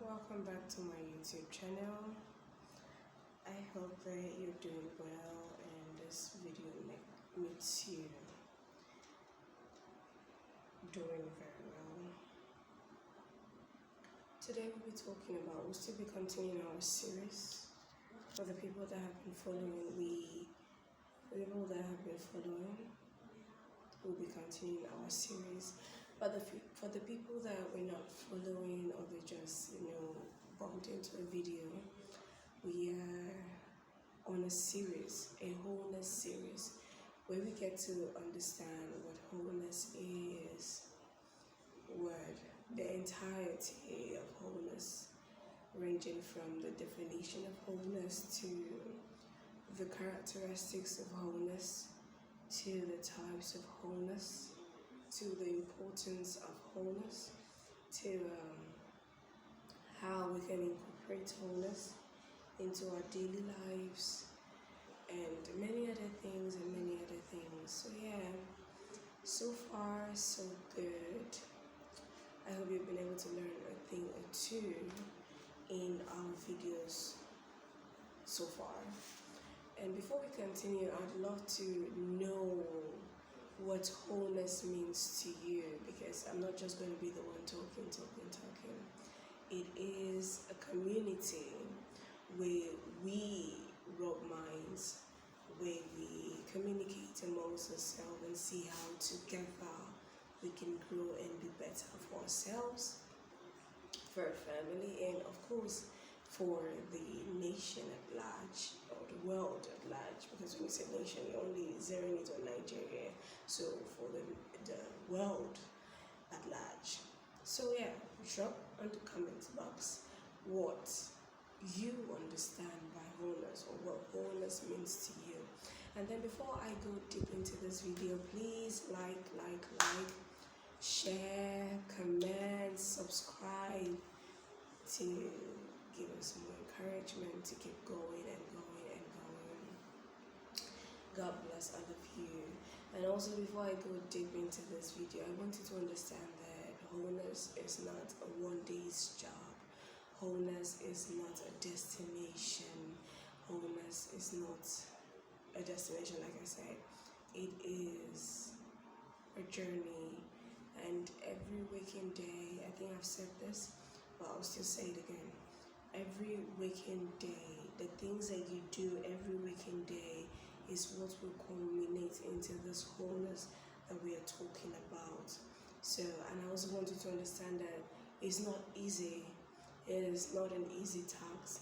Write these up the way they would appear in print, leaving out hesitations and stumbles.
welcome back to my YouTube channel. I hope that you're doing well and this video meets you doing very well. Today we'll still be continuing our series. For the people that have been following, we'll be continuing our series. But for the people that were not following or they just bumped into a video, we are on a series, a wholeness series, where we get to understand what wholeness is, the entirety of wholeness, ranging from the definition of wholeness to the characteristics of wholeness, to the types of wholeness, to the importance of wholeness, to how we can incorporate wholeness into our daily lives, and many other things. So yeah, so far so good. I hope you've been able to learn a thing or two in our videos so far. And before we continue, I'd love to know what wholeness means to you, because I'm not just going to be the one talking. It is a community where we rub minds, where we communicate amongst ourselves and see how together we can grow and be better for ourselves, for our family, and of course for the nation at large, or the world at large, because when you say nation, you're only zeroing it on Nigeria, so for the world at large. So yeah, drop on the comment box what you understand by wholeness, or what wholeness means to you. And then before I go deep into this video, please like, share, comment, subscribe to give us more encouragement to keep going and going. God bless all of you. And also, before I go deep into this video, I want you to understand that wholeness is not a one-day's job. Wholeness is not a destination. Wholeness is not a destination, like I said. It is a journey, and every waking day, I think I've said this, but I'll still say it again. Every waking day, the things that you do every waking day is what will culminate into this wholeness that we are talking about. So, and I also want you to understand that it's not easy. It is not an easy task.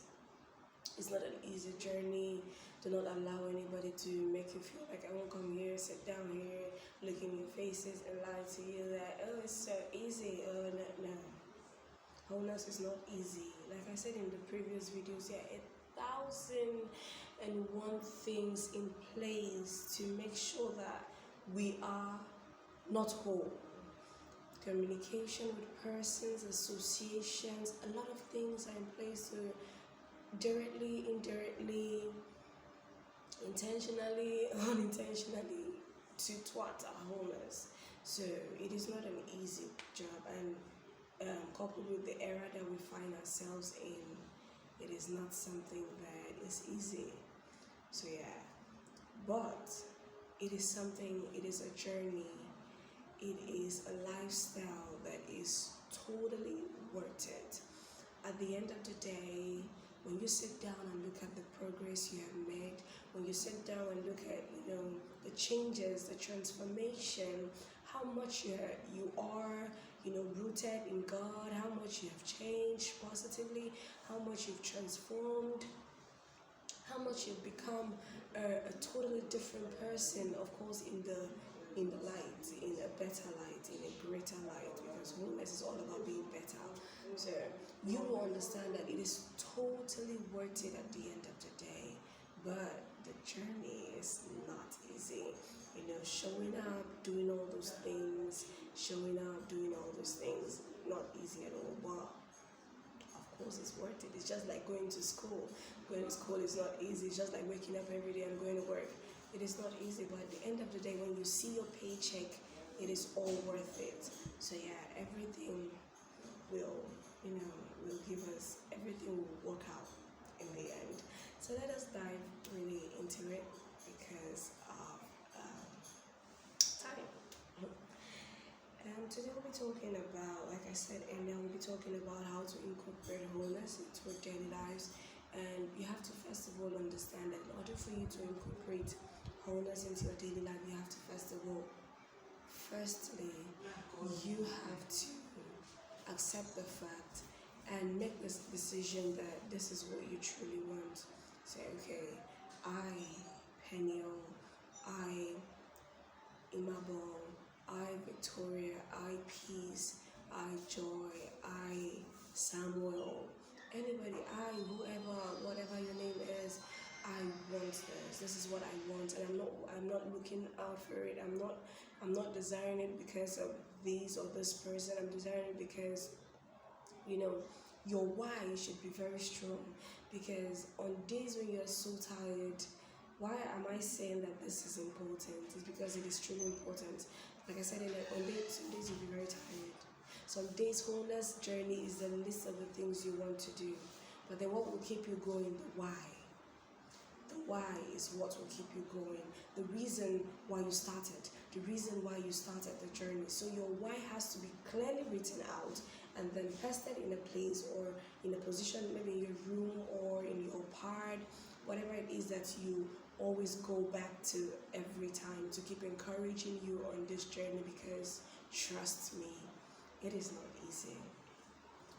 It's not an easy journey. Do not allow anybody to make you feel like I won't come here, sit down here, look in your faces and lie to you that, oh, it's so easy. Oh, no. Wholeness is not easy. Like I said in the previous videos, there are 1,001 things in place to make sure that we are not whole. Communication with persons, associations, a lot of things are in place to directly, indirectly, intentionally, unintentionally, to thwart our wholeness. So it is not an easy job, and coupled with the era that we find ourselves in, it is not something that is easy. So yeah, but it is something, it is a journey, it is a lifestyle that is totally worth it. At the end of the day, when you sit down and look at the progress you have made, when you sit down and look at the changes, the transformation, how much you are rooted in God, how much you have changed positively, how much you've transformed, how much you've become a totally different person, of course in the light, in a better light, in a greater light, because wholeness is all about being better. So you will understand that it is totally worth it at the end of the day. But the journey is not easy. Showing up, doing all those things, not easy at all. But of course it's worth it. It's just like going to school. Going to school is not easy. It's just like waking up every day and going to work. It is not easy, but at the end of the day, when you see your paycheck, it is all worth it. So yeah, everything will will give us, everything will work out in the end. So let us dive really into it because of time. Today we'll be talking about, like I said earlier, we'll be talking about how to incorporate wholeness into our daily lives. And you have to first of all understand that in order for you to incorporate wholeness into your daily life, you have to firstly, you have to accept the fact and make this decision that this is what you truly want. Say, okay, I, Peniel, I, Imabon, I, Victoria, I, Peace, I, Joy, I, Samuel, anybody, I, whoever, whatever your name is, I want this. This is what I want, and I'm not looking out for it. I'm not desiring it because of this or this person. I'm desiring it because your why should be very strong. Because on days when you're so tired, why am I saying that this is important? It's because it is truly important. Like I said, on some days you'll be very tired. Some days, wholeness journey is the list of the things you want to do. But then what will keep you going? The why. The why is what will keep you going. The reason why you started. The reason why you started the journey. So your why has to be clearly written out and then pasted in a place or in a position, maybe in your room or in your part, whatever it is that you always go back to every time to keep encouraging you on this journey, because trust me, it is not easy.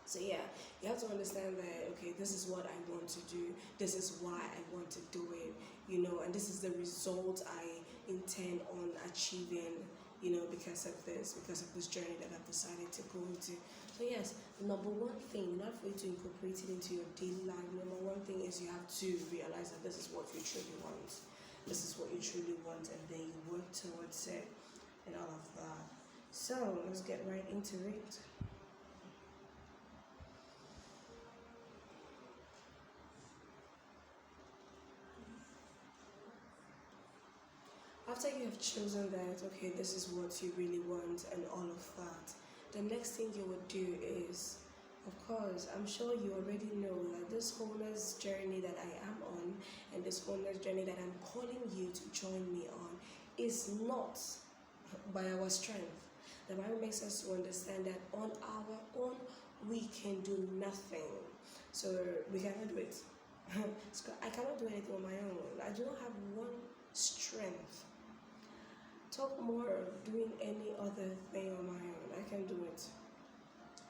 So yeah, you have to understand that, okay, this is what I want to do, this is why I want to do it, and this is the result I intend on achieving, because of this journey that I've decided to go into. So yes, the number one thing, not for you to incorporate it into your daily life, number one thing is you have to realize that this is what you truly want. This is what you truly want, and then you work towards it and all of that. So let's get right into it. After you have chosen that, okay, this is what you really want and all of that, the next thing you would do is, of course, I'm sure you already know that this wholeness journey that I am on and this wholeness journey that I'm calling you to join me on is not by our strength. The Bible makes us to understand that on our own we can do nothing. So we cannot do it. I cannot do anything on my own. I do not have one strength. Talk more of doing any other thing on my own. I can do it.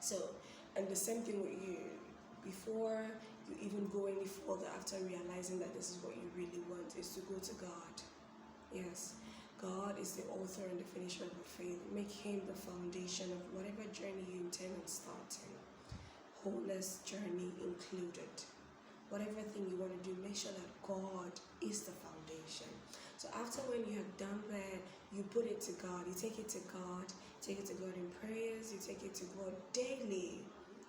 So, and the same thing with you. Before you even go any further, after realizing that this is what you really want, is to go to God. Yes, God is the author and the finisher of your faith. Make Him the foundation of whatever journey you intend on starting. Wholeness journey included. Whatever thing you want to do, make sure that God is the foundation. So after when you have done that, you put it to God. You take it to God. Take it to God in prayers. You take it to God daily.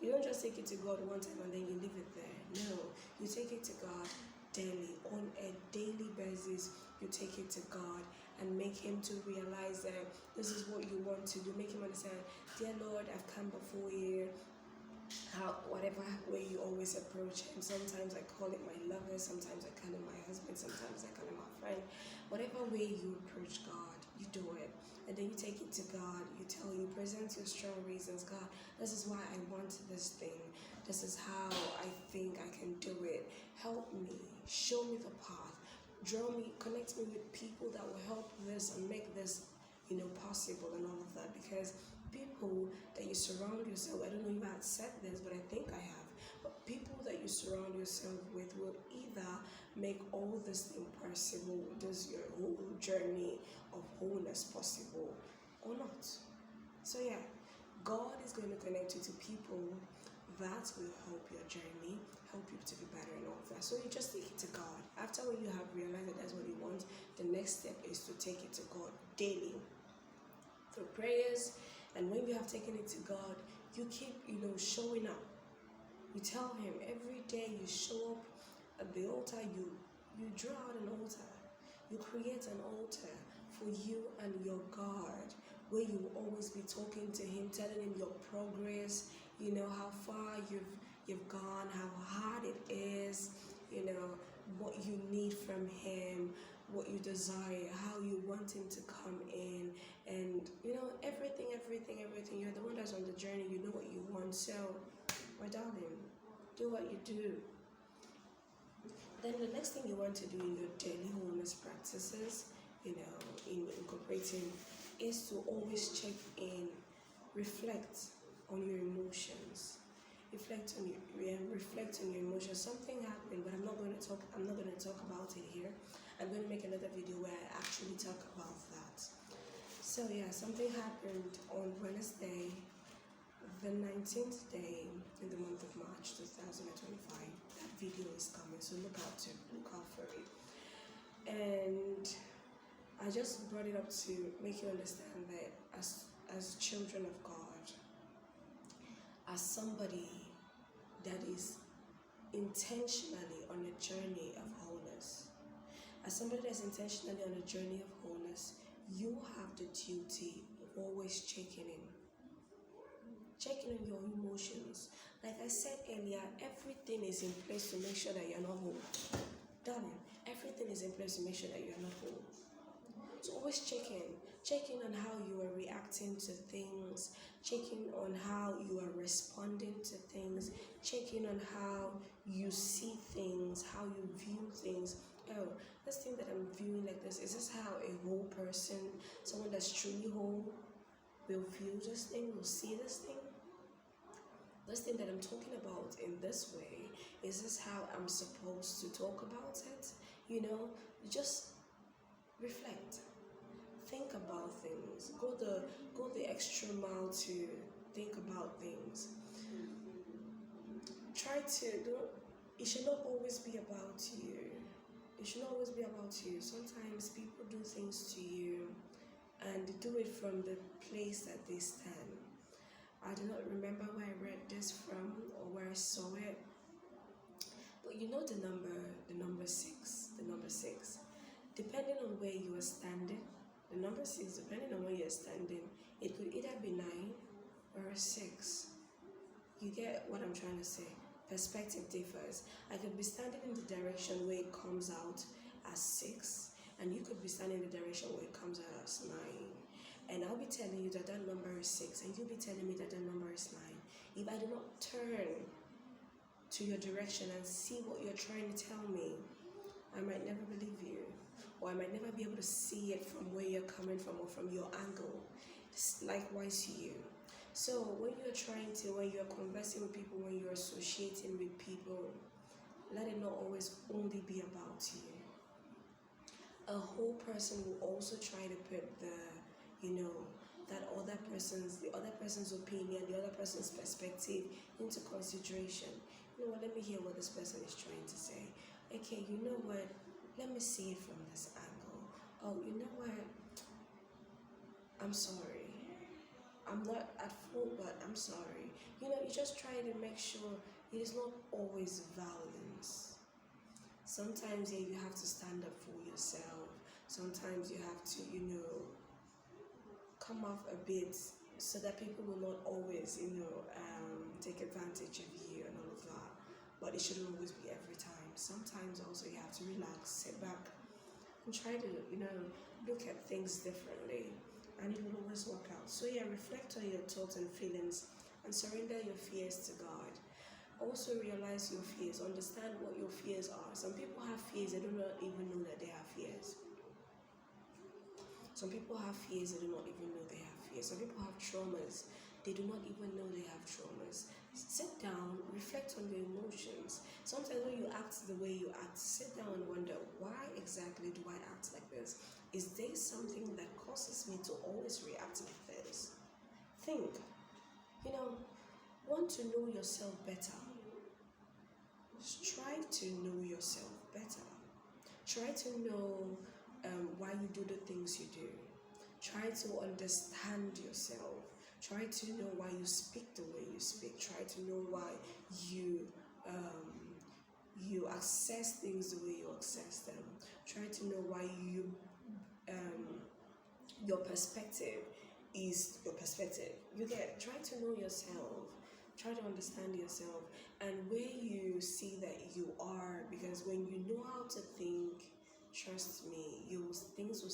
You don't just take it to God one time and then you leave it there. No, you take it to God daily. On a daily basis, you take it to God and make Him to realize that this is what you want to do. Make Him understand, dear Lord, I've come before you. Whatever way you always approach Him. Sometimes I call it my lover, sometimes I call it my husband, sometimes I call it my friend. Whatever way you approach God, you do it. And then you take it to God, you present your strong reasons. God, this is why I want this thing. This is how I think I can do it. Help me, show me the path. Draw me, connect me with people that will help this and make this, possible and all of that. Because people that you surround yourself, I don't know if I had said this, but I think I have, but people that you surround yourself with will either make all this thing possible, does your whole journey of wholeness possible, or not. So yeah, God is going to connect you to people that will help your journey, help you to be better and all of that. So you just take it to God. After when you have realized that that's what you want, the next step is to take it to God daily through prayers. And when you have taken it to God, you keep, showing up. You tell Him every day. You show up at the altar. You draw out an altar. You create an altar for you and your God, where you will always be talking to Him, telling Him your progress, you know how far you've gone, how hard it is, you know, what you need from him, what you desire, how you want him to come in, and you know, everything. You're the one that's on the journey, you know what you want. So, my darling, do what you do. Then the next thing you want to do in your daily wholeness practices, you know, in incorporating, is to always check in, reflect on your emotions. Reflect on your emotions. Something happened, but I'm not going to talk about it here. I'm going to make another video where I actually talk about that. So yeah, something happened on Wednesday, the 19th day in the month of March 2025. That video is coming, so look out for it. And I just brought it up to make you understand that as children of God, as somebody that is intentionally on a journey of wholeness, as somebody that's intentionally on a journey of wholeness, you have the duty of always checking on your emotions. Like I said earlier, everything is in place to make sure that you're not whole. Darling, everything is in place to make sure that you're not whole. So always check in on how you are reacting to things, checking on how you are responding to things, checking on how you see things, how you view things. Oh, this thing that I'm viewing like this, is this how a whole person, someone that's truly whole, will view this thing, will see this thing? This thing that I'm talking about in this way, is this how I'm supposed to talk about it? You know, just reflect. Think about things. Go the extra mile to think about things. It should not always be about you. It should not always be about you. Sometimes people do things to you and they do it from the place that they stand. I do not remember where I read this from or where I saw it. But you know the number 6. Depending on where you are standing, the number 6, depending on where you're standing, it could either be 9 or a 6. You get what I'm trying to say? Perspective differs. I could be standing in the direction where it comes out as 6, and you could be standing in the direction where it comes out as 9. And I'll be telling you that number is 6, and you'll be telling me that number is 9. If I do not turn to your direction and see what you're trying to tell me, I might never believe you, or I might never be able to see it from where you're coming from or from your angle. Likewise to you. So when you're conversing with people, when you're associating with people, let it not always only be about you. A whole person will also try to put the other person's opinion, the other person's perspective into consideration. You know what, let me hear what this person is trying to say. Okay, you know what, let me see it from this angle. Oh, you know what, I'm sorry. I'm not at fault, but I'm sorry. You know, you just try to make sure it is not always violence. Sometimes, yeah, you have to stand up for yourself. Sometimes you have to, come off a bit so that people will not always, take advantage of you and all of that. But it shouldn't always be every time. Sometimes also you have to relax, sit back, and try to, look at things differently. And it will always work out. So yeah, reflect on your thoughts and feelings and surrender your fears to God. Also realize your fears. Understand what your fears are. Some people have fears, they do not even know that they have fears. Some people have fears, they do not even know they have fears. Some people have traumas, they do not even know they have traumas. Sit down, reflect on your emotions. Sometimes when you act the way you act, sit down and wonder, why exactly do I act like this? Is there something that causes me to always react like this? Think. Want to know yourself better. Strive to know yourself better. Try to know why you do the things you do. Try to understand yourself. Try to know why you speak the way you speak. Try to know why you access things the way you access them. Try to know why your perspective is your perspective. Try to know yourself. try to understand yourself and where you see that you are, because when you know how to think, trust me, things will